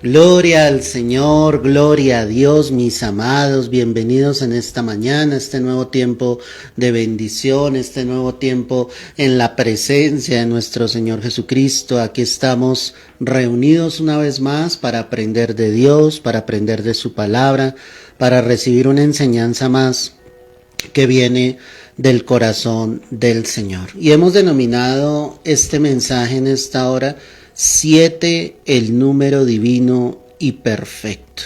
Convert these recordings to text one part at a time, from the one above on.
Gloria al Señor, gloria a Dios, mis amados, bienvenidos en esta mañana, este nuevo tiempo de bendición, este nuevo tiempo en la presencia de nuestro Señor Jesucristo. Aquí estamos reunidos una vez más para aprender de Dios, para aprender de su palabra, para recibir una enseñanza más que viene del corazón del Señor. Y hemos denominado este mensaje en esta hora 7, el número divino y perfecto.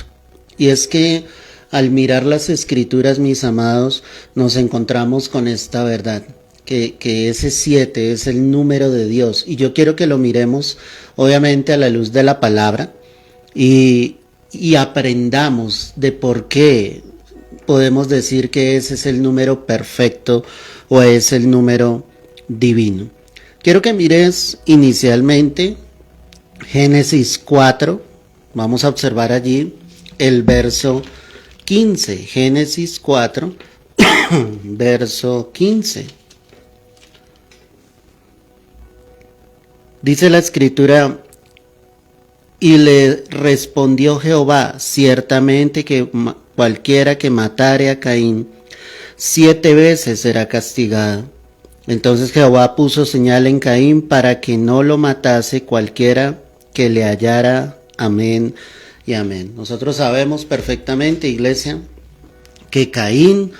Y es que al mirar las escrituras, mis amados, nos encontramos con esta verdad, que ese 7 es el número de Dios. Y yo quiero que lo miremos, obviamente, a la luz de la palabra y aprendamos de por qué podemos decir que ese es el número perfecto o es el número divino. Quiero que mires inicialmente Génesis 4, vamos a observar allí el verso 15, Génesis 4, verso 15. Dice la escritura: y le respondió Jehová, ciertamente que cualquiera que matare a Caín 7 veces será castigado. Entonces Jehová puso señal en Caín para que no lo matase cualquiera que le hallara. Amén y amén. Nosotros sabemos perfectamente, iglesia, que Caín,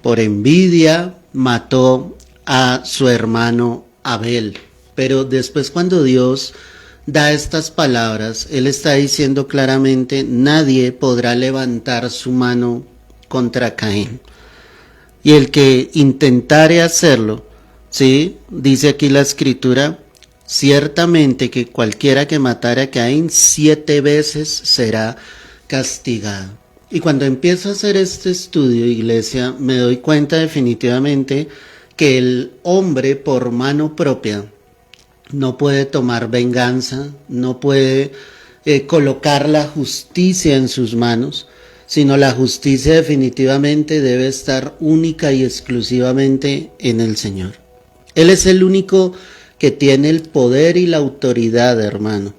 por envidia, mató a su hermano Abel. Pero después, cuando Dios da estas palabras, Él está diciendo claramente: nadie podrá levantar su mano contra Caín. Y el que intentare hacerlo, ¿sí? Dice aquí la escritura: ciertamente que cualquiera que matare a Caín 7 veces será castigado. Y cuando empiezo a hacer este estudio, iglesia, me doy cuenta definitivamente que el hombre por mano propia no puede tomar venganza, no puede colocar la justicia en sus manos, sino la justicia definitivamente debe estar única y exclusivamente en el Señor. Él es el único que tiene el poder y la autoridad, hermano,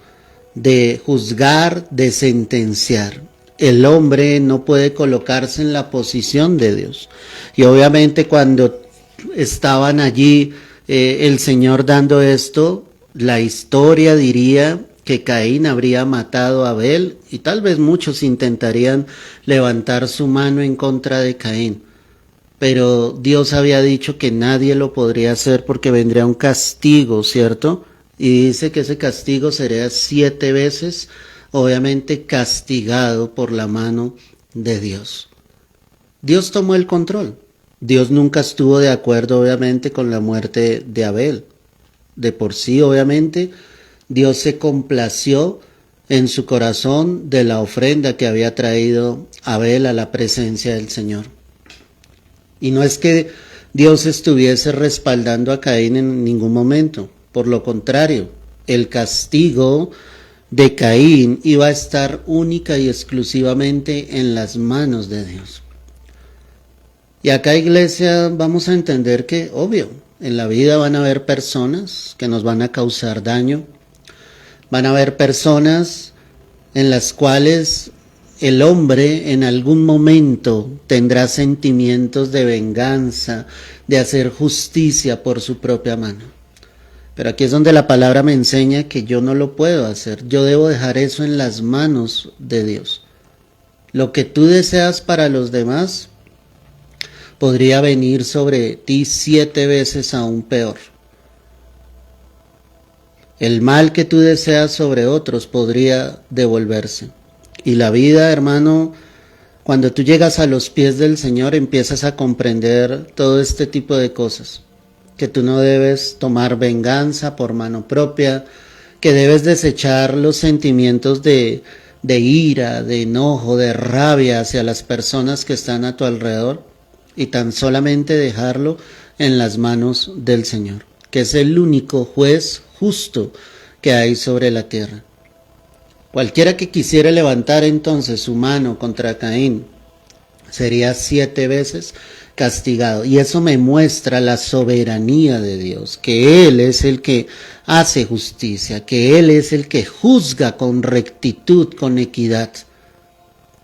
de juzgar, de sentenciar. El hombre no puede colocarse en la posición de Dios. Y obviamente cuando estaban allí el Señor dando esto, la historia diría que Caín habría matado a Abel, y tal vez muchos intentarían levantar su mano en contra de Caín. Pero Dios había dicho que nadie lo podría hacer porque vendría un castigo, ¿cierto? Y dice que ese castigo sería 7 veces, obviamente castigado por la mano de Dios. Dios tomó el control. Dios nunca estuvo de acuerdo, obviamente, con la muerte de Abel. De por sí, obviamente, Dios se complació en su corazón de la ofrenda que había traído Abel a la presencia del Señor. Y no es que Dios estuviese respaldando a Caín en ningún momento. Por lo contrario, el castigo de Caín iba a estar única y exclusivamente en las manos de Dios. Y acá, iglesia, vamos a entender que, obvio, en la vida van a haber personas que nos van a causar daño. Van a haber personas en las cuales el hombre en algún momento tendrá sentimientos de venganza, de hacer justicia por su propia mano. Pero aquí es donde la palabra me enseña que yo no lo puedo hacer. Yo debo dejar eso en las manos de Dios. Lo que tú deseas para los demás podría venir sobre ti 7 veces aún peor. El mal que tú deseas sobre otros podría devolverse. Y la vida, hermano, cuando tú llegas a los pies del Señor, empiezas a comprender todo este tipo de cosas. Que tú no debes tomar venganza por mano propia, que debes desechar los sentimientos de ira, de enojo, de rabia hacia las personas que están a tu alrededor, y tan solamente dejarlo en las manos del Señor, que es el único juez justo que hay sobre la tierra. Cualquiera que quisiera levantar entonces su mano contra Caín sería 7 veces castigado. Y eso me muestra la soberanía de Dios, que Él es el que hace justicia, que Él es el que juzga con rectitud, con equidad.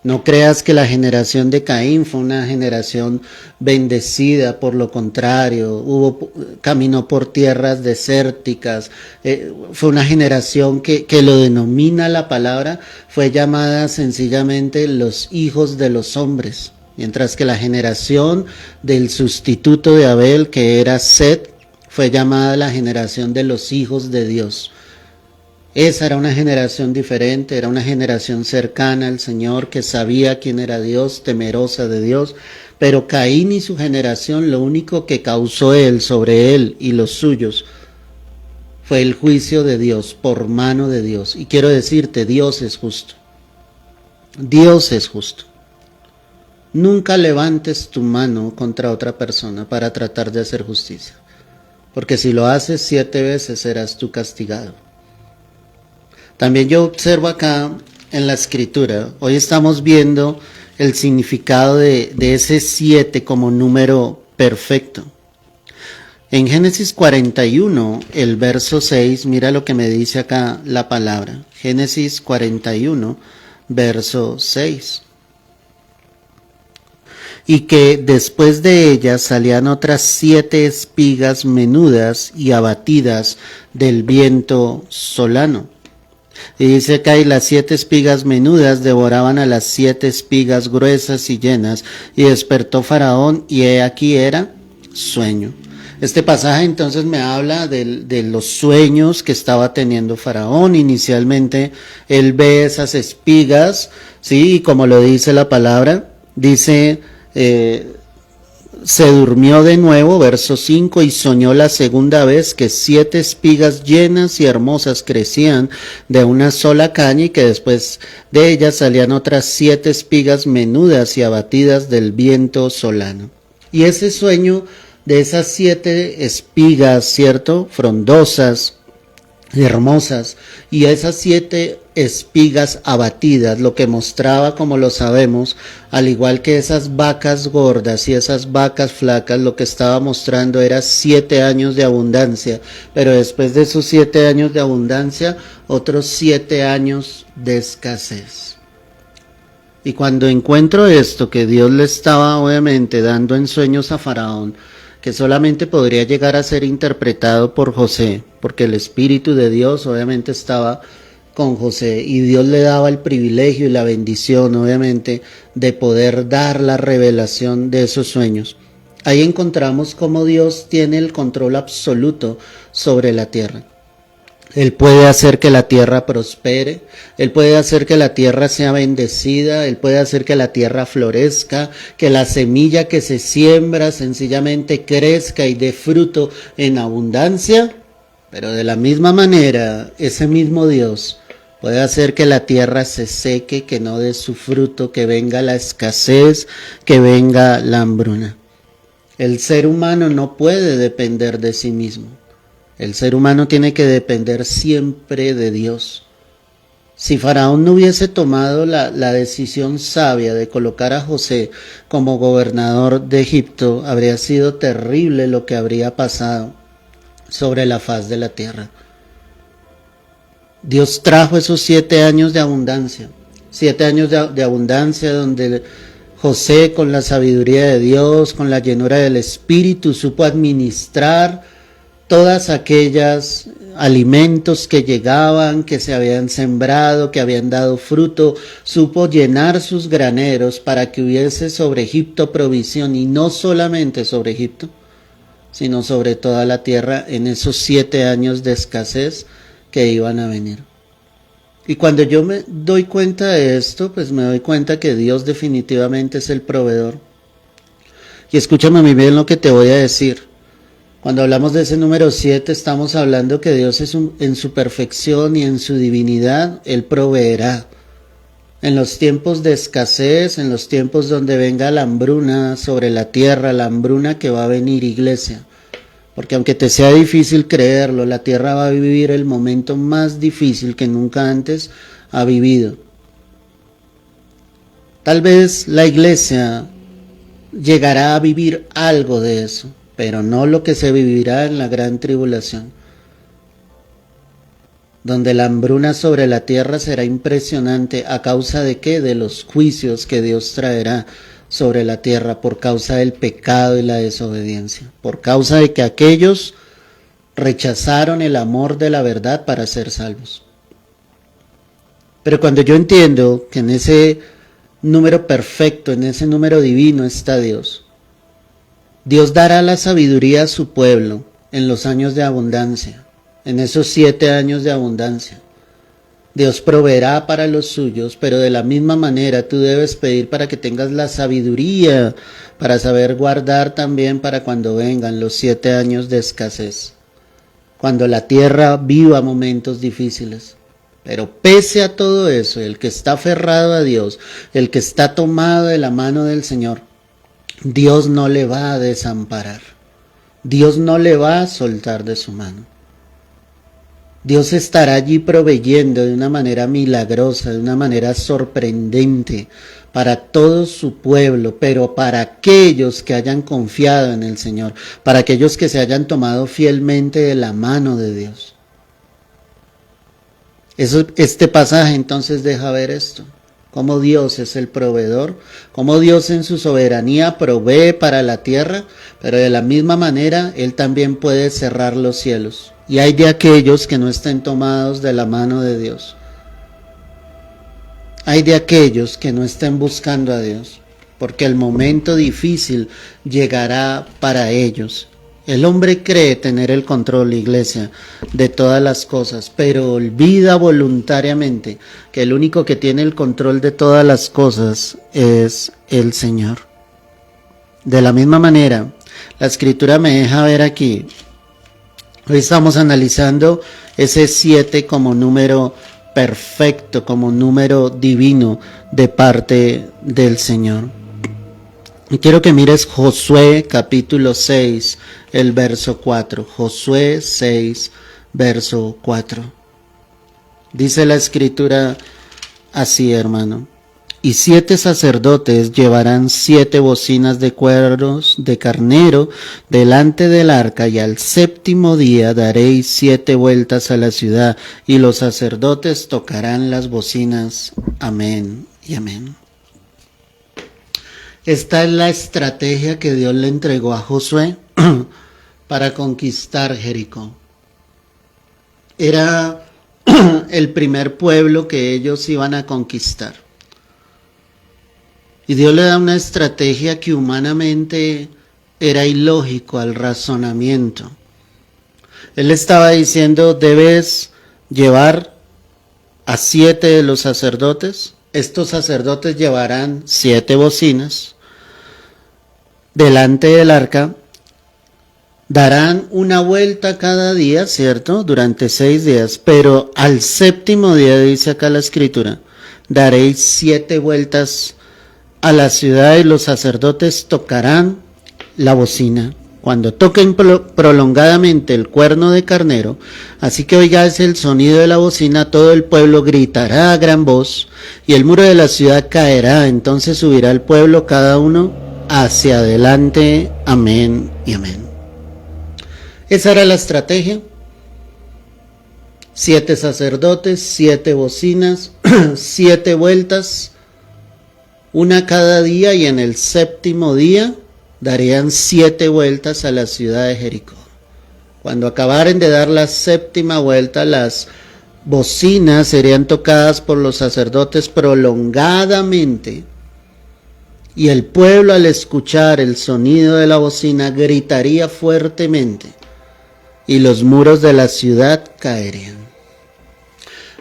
No creas que la generación de Caín fue una generación bendecida, por lo contrario, caminó por tierras desérticas, fue una generación que lo denomina la palabra, fue llamada sencillamente los hijos de los hombres, mientras que la generación del sustituto de Abel, que era Set, fue llamada la generación de los hijos de Dios. Esa era una generación diferente, era una generación cercana al Señor, que sabía quién era Dios, temerosa de Dios, pero Caín y su generación, lo único que causó él sobre él y los suyos fue el juicio de Dios, por mano de Dios. Y quiero decirte, Dios es justo. Dios es justo. Nunca levantes tu mano contra otra persona para tratar de hacer justicia, porque si lo haces 7 veces serás tú castigado. También yo observo acá en la escritura, hoy estamos viendo el significado de ese 7 como número perfecto. En Génesis 41, el verso 6, mira lo que me dice acá la palabra. Génesis 41, verso 6. Y que después de ellas salían otras 7 espigas menudas y abatidas del viento solano. Y dice acá, y las 7 espigas menudas devoraban a las 7 espigas gruesas y llenas, y despertó Faraón, y he aquí era sueño. Este pasaje entonces me habla de los sueños que estaba teniendo Faraón. Inicialmente él ve esas espigas, ¿sí? Y como lo dice la palabra, dice, se durmió de nuevo, verso 5, y soñó la segunda vez que 7 espigas llenas y hermosas crecían de una sola caña, y que después de ellas salían otras 7 espigas menudas y abatidas del viento solano. Y ese sueño de esas 7 espigas, ¿cierto?, frondosas, hermosas, y esas 7 espigas abatidas, lo que mostraba, como lo sabemos, al igual que esas vacas gordas y esas vacas flacas, lo que estaba mostrando era 7 años de abundancia, pero después de esos 7 años de abundancia, otros 7 años de escasez. Y cuando encuentro esto, que Dios le estaba obviamente dando en sueños a Faraón, que solamente podría llegar a ser interpretado por José, porque el Espíritu de Dios obviamente estaba con José, y Dios le daba el privilegio y la bendición, obviamente, de poder dar la revelación de esos sueños. Ahí encontramos cómo Dios tiene el control absoluto sobre la tierra. Él puede hacer que la tierra prospere, Él puede hacer que la tierra sea bendecida, Él puede hacer que la tierra florezca, que la semilla que se siembra sencillamente crezca y dé fruto en abundancia, pero de la misma manera, ese mismo Dios puede hacer que la tierra se seque, que no dé su fruto, que venga la escasez, que venga la hambruna. El ser humano no puede depender de sí mismo. El ser humano tiene que depender siempre de Dios. Si Faraón no hubiese tomado la decisión sabia de colocar a José como gobernador de Egipto, habría sido terrible lo que habría pasado sobre la faz de la tierra. Dios trajo esos 7 años de abundancia, 7 años de abundancia donde José, con la sabiduría de Dios, con la llenura del Espíritu, supo administrar todas aquellas alimentos que llegaban, que se habían sembrado, que habían dado fruto, supo llenar sus graneros para que hubiese sobre Egipto provisión, y no solamente sobre Egipto, sino sobre toda la tierra en esos 7 años de escasez que iban a venir. Y cuando yo me doy cuenta de esto, pues me doy cuenta que Dios definitivamente es el proveedor. Y escúchame muy bien lo que te voy a decir. Cuando hablamos de ese número 7, estamos hablando que Dios en su perfección y en su divinidad, Él proveerá. En los tiempos de escasez, en los tiempos donde venga la hambruna sobre la tierra, la hambruna que va a venir, iglesia. Porque aunque te sea difícil creerlo, la tierra va a vivir el momento más difícil que nunca antes ha vivido. Tal vez la iglesia llegará a vivir algo de eso, pero no lo que se vivirá en la gran tribulación, donde la hambruna sobre la tierra será impresionante. ¿A causa de qué? De los juicios que Dios traerá sobre la tierra por causa del pecado y la desobediencia, por causa de que aquellos rechazaron el amor de la verdad para ser salvos. Pero cuando yo entiendo que en ese número perfecto, en ese número divino está Dios, Dios dará la sabiduría a su pueblo en los años de abundancia, en esos 7 años de abundancia. Dios proveerá para los suyos, pero de la misma manera tú debes pedir para que tengas la sabiduría para saber guardar también para cuando vengan los 7 años de escasez, cuando la tierra viva momentos difíciles. Pero pese a todo eso, el que está aferrado a Dios, el que está tomado de la mano del Señor, Dios no le va a desamparar. Dios no le va a soltar de su mano. Dios estará allí proveyendo de una manera milagrosa, de una manera sorprendente para todo su pueblo, pero para aquellos que hayan confiado en el Señor, para aquellos que se hayan tomado fielmente de la mano de Dios. Este pasaje entonces deja ver esto, cómo Dios es el proveedor, cómo Dios en su soberanía provee para la tierra, pero de la misma manera Él también puede cerrar los cielos. Y hay de aquellos que no estén tomados de la mano de Dios. Hay de aquellos que no estén buscando a Dios, porque el momento difícil llegará para ellos. El hombre cree tener el control, iglesia, de todas las cosas, pero olvida voluntariamente que el único que tiene el control de todas las cosas es el Señor. De la misma manera, la Escritura me deja ver aquí, hoy estamos analizando ese 7 como número perfecto, como número divino de parte del Señor. Y quiero que mires Josué capítulo 6, el verso 4. Josué 6, verso 4. Dice la Escritura así, hermano. Y 7 sacerdotes llevarán 7 bocinas de cuernos de carnero delante del arca, y al 7º día daréis 7 vueltas a la ciudad, y los sacerdotes tocarán las bocinas. Amén y amén. Esta es la estrategia que Dios le entregó a Josué para conquistar Jericó. Era el primer pueblo que ellos iban a conquistar. Y Dios le da una estrategia que humanamente era ilógico al razonamiento. Él estaba diciendo, debes llevar a 7 de los sacerdotes. Estos sacerdotes llevarán 7 bocinas delante del arca, darán una vuelta cada día, ¿cierto? Durante 6 días, pero al 7º día, dice acá la Escritura, daréis 7 vueltas a la ciudad, y los sacerdotes tocarán la bocina. Cuando toquen prolongadamente el cuerno de carnero, así que oigáis el sonido de la bocina, todo el pueblo gritará a gran voz, y el muro de la ciudad caerá. Entonces subirá el pueblo cada uno hacia adelante. Amén y amén. Esa era la estrategia. 7 sacerdotes, 7 bocinas, 7 vueltas, una cada día, y en el 7º día darían 7 vueltas a la ciudad de Jericó. Cuando acabaren de dar la 7ª vuelta, las bocinas serían tocadas por los sacerdotes prolongadamente, y el pueblo, al escuchar el sonido de la bocina, gritaría fuertemente, y los muros de la ciudad caerían.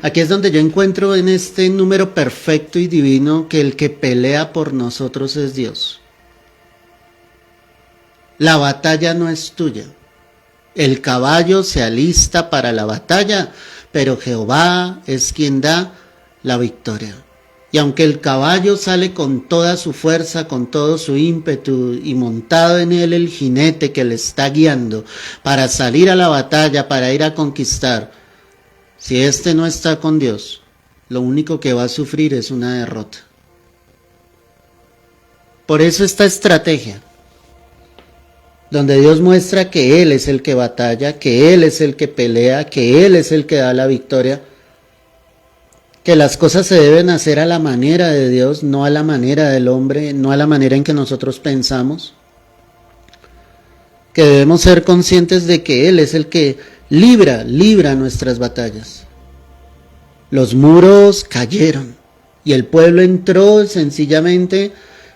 Aquí es donde yo encuentro en este número perfecto y divino que el que pelea por nosotros es Dios. La batalla no es tuya. El caballo se alista para la batalla, pero Jehová es quien da la victoria. Y aunque el caballo sale con toda su fuerza, con todo su ímpetu, y montado en él el jinete que le está guiando para salir a la batalla, para ir a conquistar, si éste no está con Dios, lo único que va a sufrir es una derrota. Por eso esta estrategia, donde Dios muestra que Él es el que batalla, que Él es el que pelea, que Él es el que da la victoria, que las cosas se deben hacer a la manera de Dios, no a la manera del hombre, no a la manera en que nosotros pensamos, que debemos ser conscientes de que Él es el que libra nuestras batallas. Los muros cayeron y el pueblo entró sencillamente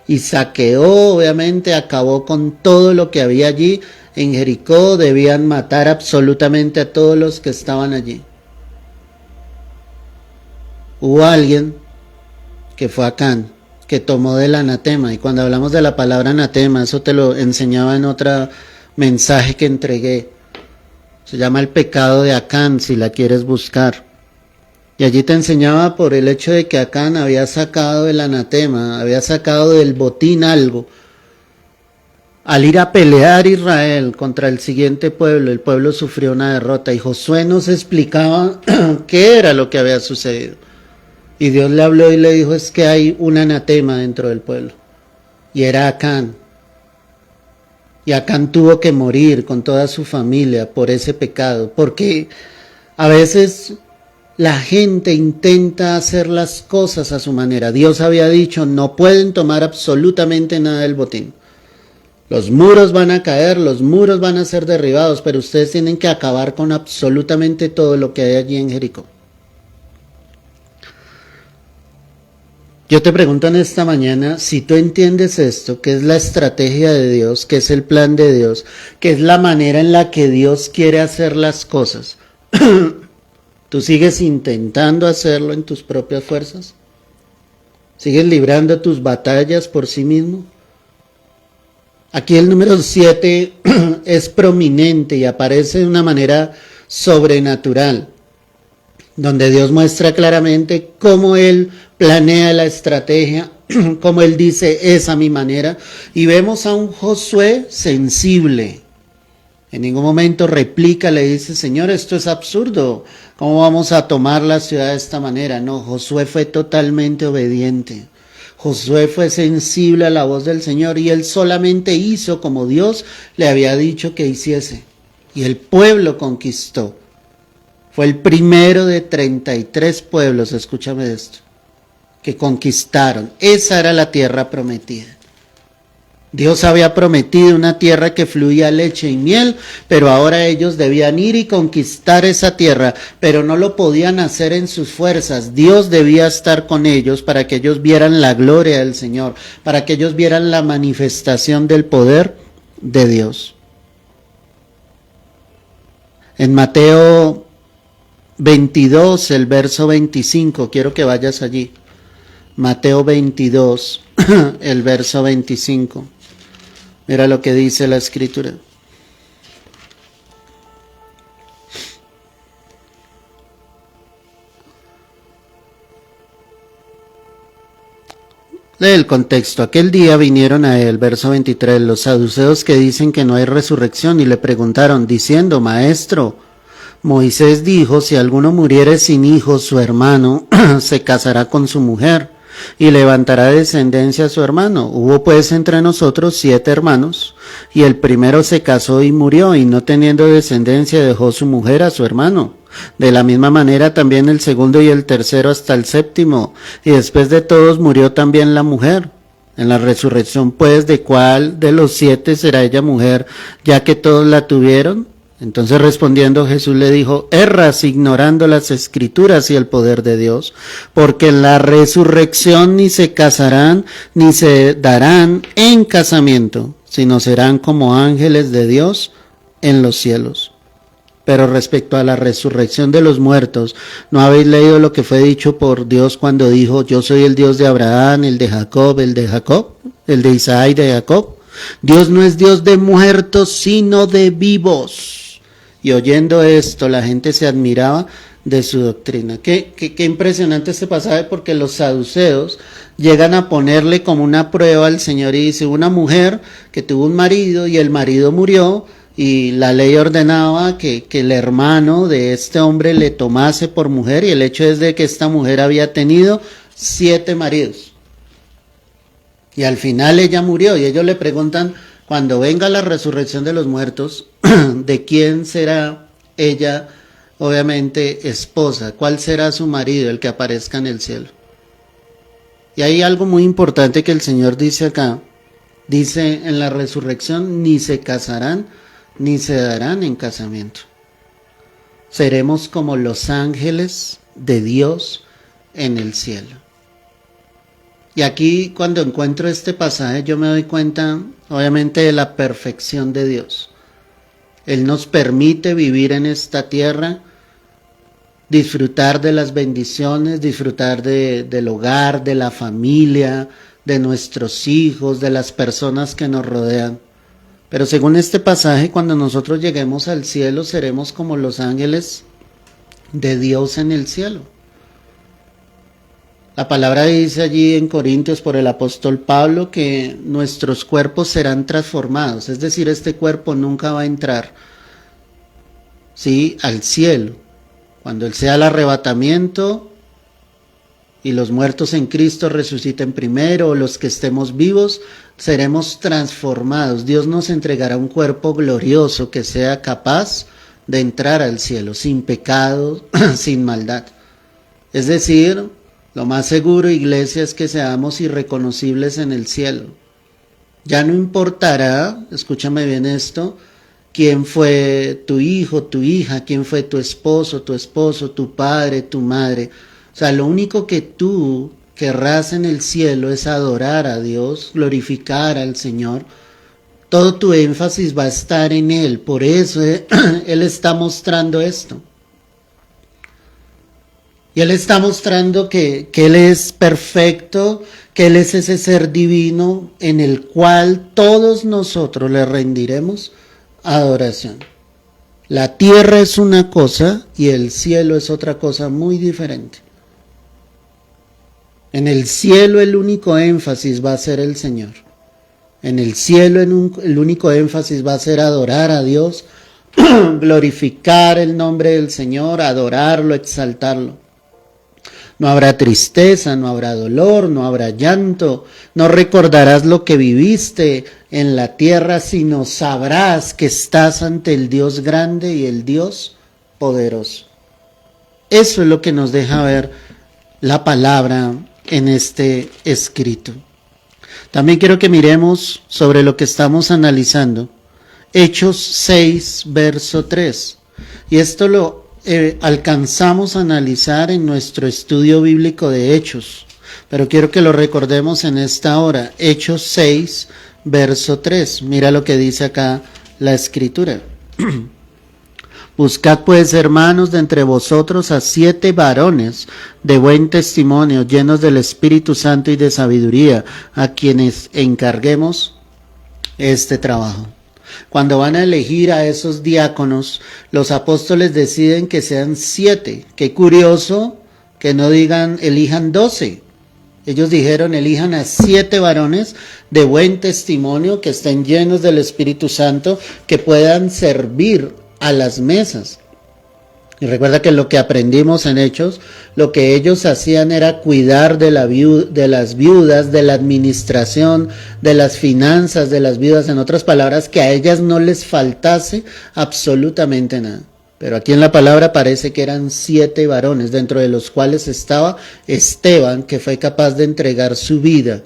y saqueó, obviamente, acabó con todo lo que había allí. En Jericó debían matar absolutamente a todos los que estaban allí. Hubo alguien que fue Acán, que tomó del anatema, y cuando hablamos de la palabra anatema, eso te lo enseñaba en otro mensaje que entregué. Se llama el pecado de Acán, si la quieres buscar. Y allí te enseñaba por el hecho de que Acán había sacado el anatema, había sacado del botín algo. Al ir a pelear Israel contra el siguiente pueblo, el pueblo sufrió una derrota y Josué nos explicaba qué era lo que había sucedido. Y Dios le habló y le dijo, es que hay un anatema dentro del pueblo. Y era Acán. Y Acán tuvo que morir con toda su familia por ese pecado. Porque a veces la gente intenta hacer las cosas a su manera. Dios había dicho, no pueden tomar absolutamente nada del botín. Los muros van a caer, los muros van a ser derribados, pero ustedes tienen que acabar con absolutamente todo lo que hay allí en Jericó. Yo te pregunto en esta mañana, si tú entiendes esto, que es la estrategia de Dios, que es el plan de Dios, que es la manera en la que Dios quiere hacer las cosas, ¿tú sigues intentando hacerlo en tus propias fuerzas? ¿Sigues librando tus batallas por sí mismo? Aquí el número 7 es prominente y aparece de una manera sobrenatural, donde Dios muestra claramente cómo Él planea la estrategia, cómo Él dice, es a mi manera, y vemos a un Josué sensible. En ningún momento replica, le dice, Señor, esto es absurdo, ¿cómo vamos a tomar la ciudad de esta manera? No, Josué fue totalmente obediente. Josué fue sensible a la voz del Señor y él solamente hizo como Dios le había dicho que hiciese. Y el pueblo conquistó. Fue el primero de 33 pueblos, escúchame esto, que conquistaron. Esa era la tierra prometida. Dios había prometido una tierra que fluía leche y miel, pero ahora ellos debían ir y conquistar esa tierra, pero no lo podían hacer en sus fuerzas. Dios debía estar con ellos para que ellos vieran la gloria del Señor, para que ellos vieran la manifestación del poder de Dios. En Mateo 22, el verso 25, quiero que vayas allí. Mateo 22, el verso 25. Mira lo que dice la Escritura. Lee el contexto. Aquel día vinieron a él, verso 23, los saduceos que dicen que no hay resurrección y le preguntaron, diciendo, Maestro, Moisés dijo, si alguno muriere sin hijos, su hermano se casará con su mujer y levantará descendencia a su hermano. Hubo pues entre nosotros 7 hermanos, y el primero se casó y murió, y no teniendo descendencia dejó su mujer a su hermano. De la misma manera también el segundo y el tercero hasta el séptimo, y después de todos murió también la mujer. En la resurrección pues, ¿de cuál de los 7 será ella mujer, ya que todos la tuvieron? Entonces respondiendo Jesús le dijo, erras ignorando las escrituras y el poder de Dios, porque en la resurrección ni se casarán ni se darán en casamiento, sino serán como ángeles de Dios en los cielos. Pero respecto a la resurrección de los muertos, ¿no habéis leído lo que fue dicho por Dios cuando dijo, yo soy el Dios de Abraham, el de Jacob, el de Isaac y de Jacob? Dios no es Dios de muertos, sino de vivos. Y oyendo esto, la gente se admiraba de su doctrina. Qué impresionante este pasaje, porque los saduceos llegan a ponerle como una prueba al Señor y dice, una mujer que tuvo un marido y el marido murió, y la ley ordenaba que el hermano de este hombre le tomase por mujer, y el hecho es de que esta mujer había tenido 7 maridos. Y al final ella murió y ellos le preguntan, cuando venga la resurrección de los muertos, ¿de quién será ella, obviamente, esposa? ¿Cuál será su marido, el que aparezca en el cielo? Y hay algo muy importante que el Señor dice acá. Dice, en la resurrección ni se casarán ni se darán en casamiento. Seremos como los ángeles de Dios en el cielo. Y aquí cuando encuentro este pasaje yo me doy cuenta, obviamente, de la perfección de Dios. Él nos permite vivir en esta tierra, disfrutar de las bendiciones, disfrutar del hogar, de la familia, de nuestros hijos, de las personas que nos rodean. Pero según este pasaje, cuando nosotros lleguemos al cielo, seremos como los ángeles de Dios en el cielo. La palabra dice allí en Corintios por el apóstol Pablo que nuestros cuerpos serán transformados, es decir, este cuerpo nunca va a entrar, ¿sí?, al cielo. Cuando Él sea el arrebatamiento y los muertos en Cristo resuciten primero, o los que estemos vivos, seremos transformados. Dios nos entregará un cuerpo glorioso que sea capaz de entrar al cielo, sin pecado, sin maldad. Es decir, lo más seguro, iglesia, es que seamos irreconocibles en el cielo. Ya no importará, escúchame bien esto, quién fue tu hijo, tu hija, quién fue tu esposo, tu padre, tu madre. O sea, lo único que tú querrás en el cielo es adorar a Dios, glorificar al Señor. Todo tu énfasis va a estar en Él. Por eso Él está mostrando esto. Y Él está mostrando que Él es perfecto, que Él es ese ser divino en el cual todos nosotros le rendiremos adoración. La tierra es una cosa y el cielo es otra cosa muy diferente. En el cielo el único énfasis va a ser el Señor. En el cielo el único énfasis va a ser adorar a Dios, glorificar el nombre del Señor, adorarlo, exaltarlo. No habrá tristeza, no habrá dolor, no habrá llanto, no recordarás lo que viviste en la tierra, sino sabrás que estás ante el Dios grande y el Dios poderoso. Eso es lo que nos deja ver la palabra en este escrito. También quiero que miremos sobre lo que estamos analizando. Hechos 6, verso 3. Y esto lo alcanzamos a analizar en nuestro estudio bíblico de Hechos, pero quiero que lo recordemos en esta hora. Hechos 6, verso 3. Mira lo que dice acá la escritura. Buscad pues, hermanos, de entre vosotros a 7 varones de buen testimonio, llenos del Espíritu Santo y de sabiduría, a quienes encarguemos este trabajo. Cuando van a elegir a esos diáconos, los apóstoles deciden que sean 7. Qué curioso que no digan elijan 12. Ellos dijeron elijan a 7 varones de buen testimonio, que estén llenos del Espíritu Santo, que puedan servir a las mesas. Y recuerda que lo que aprendimos en Hechos, lo que ellos hacían era cuidar de las viudas, de la administración, de las finanzas de las viudas, en otras palabras, que a ellas no les faltase absolutamente nada. Pero aquí en la palabra parece que eran 7 varones, dentro de los cuales estaba Esteban, que fue capaz de entregar su vida.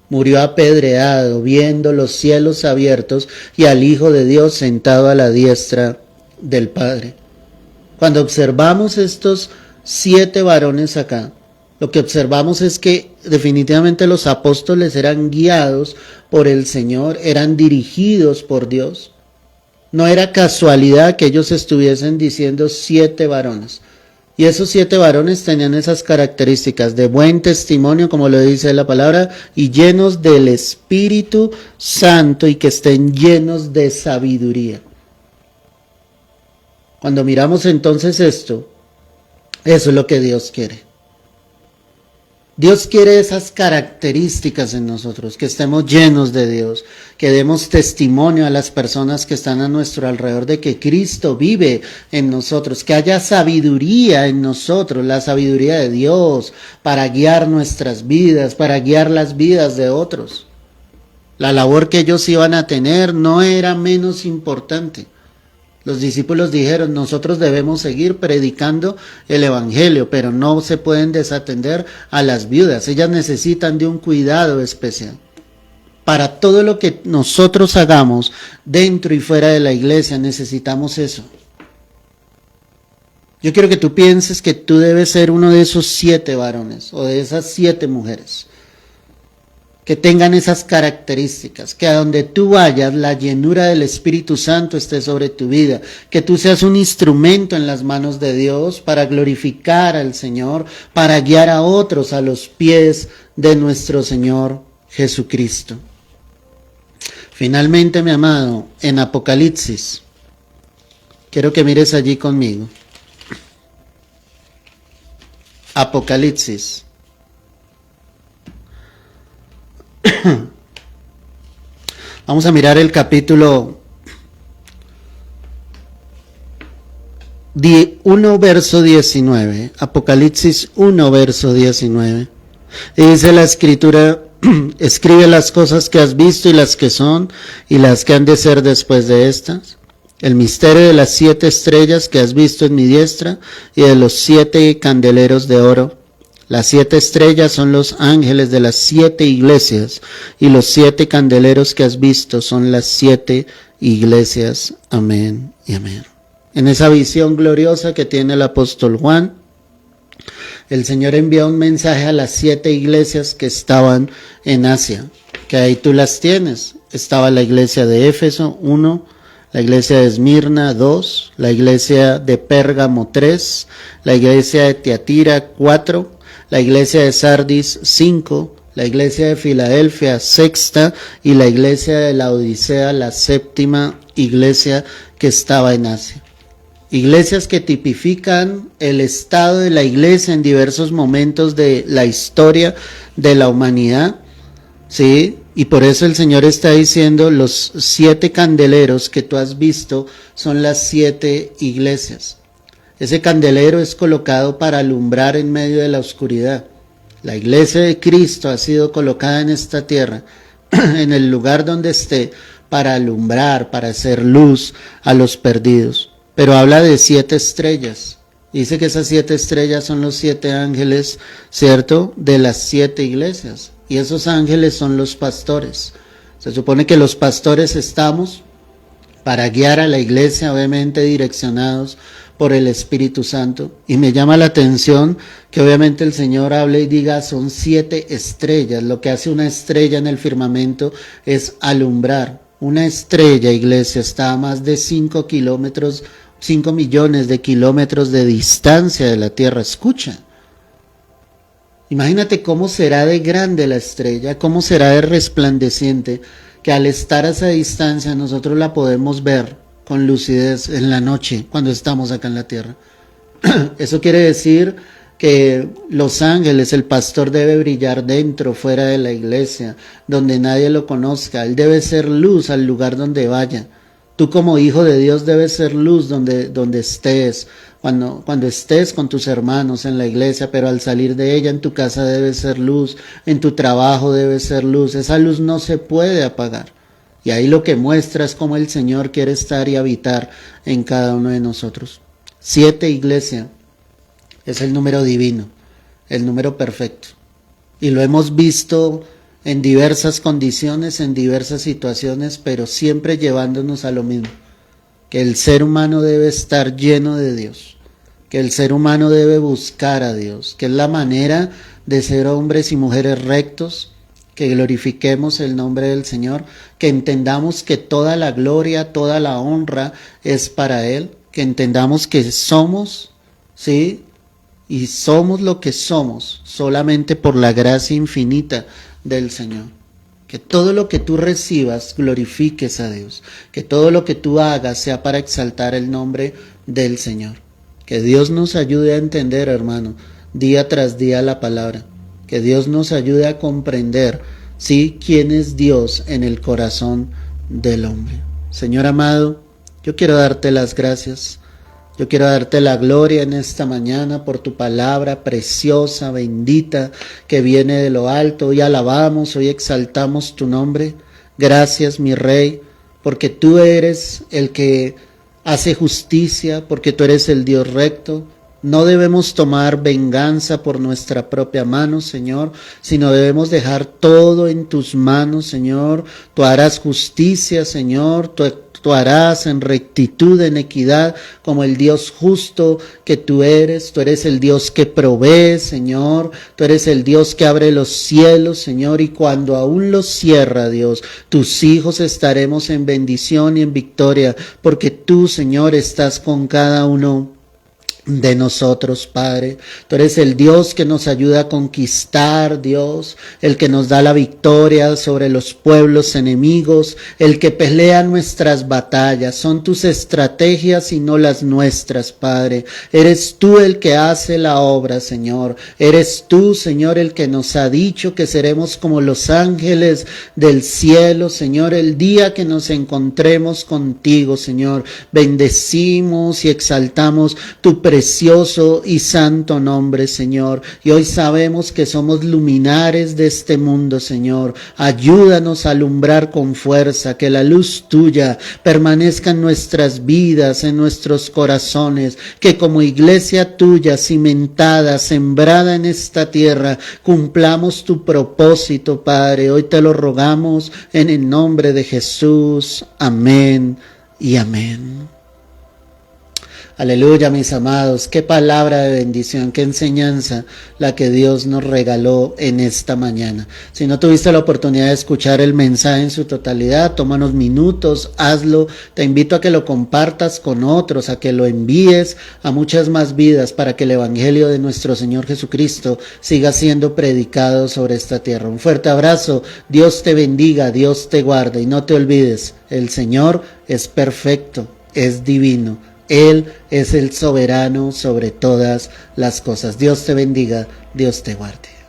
Murió apedreado, viendo los cielos abiertos y al Hijo de Dios sentado a la diestra del Padre. Cuando observamos estos 7 varones acá, lo que observamos es que definitivamente los apóstoles eran guiados por el Señor, eran dirigidos por Dios. No era casualidad que ellos estuviesen diciendo 7 varones. Y esos 7 varones tenían esas características de buen testimonio, como lo dice la palabra, y llenos del Espíritu Santo y que estén llenos de sabiduría. Cuando miramos entonces esto, eso es lo que Dios quiere. Dios quiere esas características en nosotros, que estemos llenos de Dios, que demos testimonio a las personas que están a nuestro alrededor de que Cristo vive en nosotros, que haya sabiduría en nosotros, la sabiduría de Dios para guiar nuestras vidas, para guiar las vidas de otros. La labor que ellos iban a tener no era menos importante. Los discípulos dijeron, nosotros debemos seguir predicando el evangelio, pero no se pueden desatender a las viudas. Ellas necesitan de un cuidado especial. Para todo lo que nosotros hagamos dentro y fuera de la iglesia necesitamos eso. Yo quiero que tú pienses que tú debes ser uno de esos 7 varones o de esas 7 mujeres que tengan esas características, que a donde tú vayas la llenura del Espíritu Santo esté sobre tu vida, que tú seas un instrumento en las manos de Dios para glorificar al Señor, para guiar a otros a los pies de nuestro Señor Jesucristo. Finalmente, mi amado, en Apocalipsis, quiero que mires allí conmigo. Apocalipsis. Vamos a mirar el capítulo 1, verso 19. Apocalipsis 1, verso 19. Y dice la Escritura, escribe las cosas que has visto y las que son y las que han de ser después de estas. El misterio de las 7 estrellas que has visto en mi diestra y de los 7 candeleros de oro. Las 7 estrellas son los ángeles de las 7 iglesias y los 7 candeleros que has visto son las 7 iglesias. Amén y amén. En esa visión gloriosa que tiene el apóstol Juan, el Señor envía un mensaje a las 7 iglesias que estaban en Asia, que ahí tú las tienes. Estaba la iglesia de Éfeso, 1, la iglesia de Esmirna, 2, la iglesia de Pérgamo, 3, la iglesia de Tiatira, 4, la iglesia de Sardis, 5, la iglesia de Filadelfia, 6, y la iglesia de la Odisea, la 7ª iglesia que estaba en Asia. Iglesias que tipifican el estado de la iglesia en diversos momentos de la historia de la humanidad, ¿sí? Y por eso el Señor está diciendo, los 7 candeleros que tú has visto son las 7 iglesias. Ese candelero es colocado para alumbrar en medio de la oscuridad. La iglesia de Cristo ha sido colocada en esta tierra, en el lugar donde esté, para alumbrar, para hacer luz a los perdidos. Pero habla de 7 estrellas. Dice que esas 7 estrellas son los 7 ángeles, ¿cierto? De las 7 iglesias. Y esos ángeles son los pastores. Se supone que los pastores estamos para guiar a la iglesia, obviamente direccionados por el Espíritu Santo. Y me llama la atención que obviamente el Señor hable y diga, son 7 estrellas. Lo que hace una estrella en el firmamento es alumbrar. Una estrella, iglesia, está a más de 5 millones de kilómetros de distancia de la Tierra. Escucha. Imagínate cómo será de grande la estrella, cómo será de resplandeciente, que al estar a esa distancia nosotros la podemos ver con lucidez en la noche cuando estamos acá en la tierra. Eso quiere decir que los ángeles, el pastor debe brillar dentro, fuera de la iglesia, donde nadie lo conozca. Él debe ser luz al lugar donde vaya. Tú como hijo de Dios debes ser luz donde estés, cuando estés con tus hermanos en la iglesia, pero al salir de ella en tu casa debes ser luz, en tu trabajo debes ser luz. Esa luz no se puede apagar. Y ahí lo que muestra es cómo el Señor quiere estar y habitar en cada uno de nosotros. 7, iglesia, es el número divino, el número perfecto. Y lo hemos visto en diversas condiciones, en diversas situaciones, pero siempre llevándonos a lo mismo, que el ser humano debe estar lleno de Dios, que el ser humano debe buscar a Dios, que es la manera de ser hombres y mujeres rectos, que glorifiquemos el nombre del Señor, que entendamos que toda la gloria, toda la honra es para Él, que entendamos que somos, ¿sí? Y somos lo que somos solamente por la gracia infinita del Señor. Que todo lo que tú recibas glorifiques a Dios. Que todo lo que tú hagas sea para exaltar el nombre del Señor. Que Dios nos ayude a entender, hermano, día tras día la palabra. Que Dios nos ayude a comprender, ¿sí?, quién es Dios en el corazón del hombre. Señor amado, yo quiero darte las gracias. Yo quiero darte la gloria en esta mañana por tu palabra preciosa, bendita, que viene de lo alto. Hoy alabamos, hoy exaltamos tu nombre. Gracias, mi Rey, porque tú eres el que hace justicia, porque tú eres el Dios recto. No debemos tomar venganza por nuestra propia mano, Señor, sino debemos dejar todo en tus manos, Señor. Tú harás justicia, Señor, tú harás en rectitud, en equidad, como el Dios justo que tú eres el Dios que provee, Señor, tú eres el Dios que abre los cielos, Señor, y cuando aún los cierra, Dios, tus hijos estaremos en bendición y en victoria, porque tú, Señor, estás con cada uno de nosotros, Padre. Tú eres el Dios que nos ayuda a conquistar, Dios, el que nos da la victoria sobre los pueblos enemigos, el que pelea nuestras batallas. Son tus estrategias y no las nuestras, Padre. Eres tú el que hace la obra, Señor. Eres tú, Señor, el que nos ha dicho que seremos como los ángeles del cielo, Señor, el día que nos encontremos contigo, Señor. Bendecimos y exaltamos tu precioso y santo nombre, Señor. Y hoy sabemos que somos luminares de este mundo, Señor. Ayúdanos a alumbrar con fuerza, que la luz tuya permanezca en nuestras vidas, en nuestros corazones, que como iglesia tuya, cimentada, sembrada en esta tierra, cumplamos tu propósito, Padre. Hoy te lo rogamos en el nombre de Jesús. Amén y amén. Aleluya, mis amados, qué palabra de bendición, qué enseñanza la que Dios nos regaló en esta mañana. Si no tuviste la oportunidad de escuchar el mensaje en su totalidad, toma unos minutos, hazlo. Te invito a que lo compartas con otros, a que lo envíes a muchas más vidas para que el evangelio de nuestro Señor Jesucristo siga siendo predicado sobre esta tierra. Un fuerte abrazo, Dios te bendiga, Dios te guarde y no te olvides, el Señor es perfecto, es divino. Él es el soberano sobre todas las cosas. Dios te bendiga, Dios te guarde.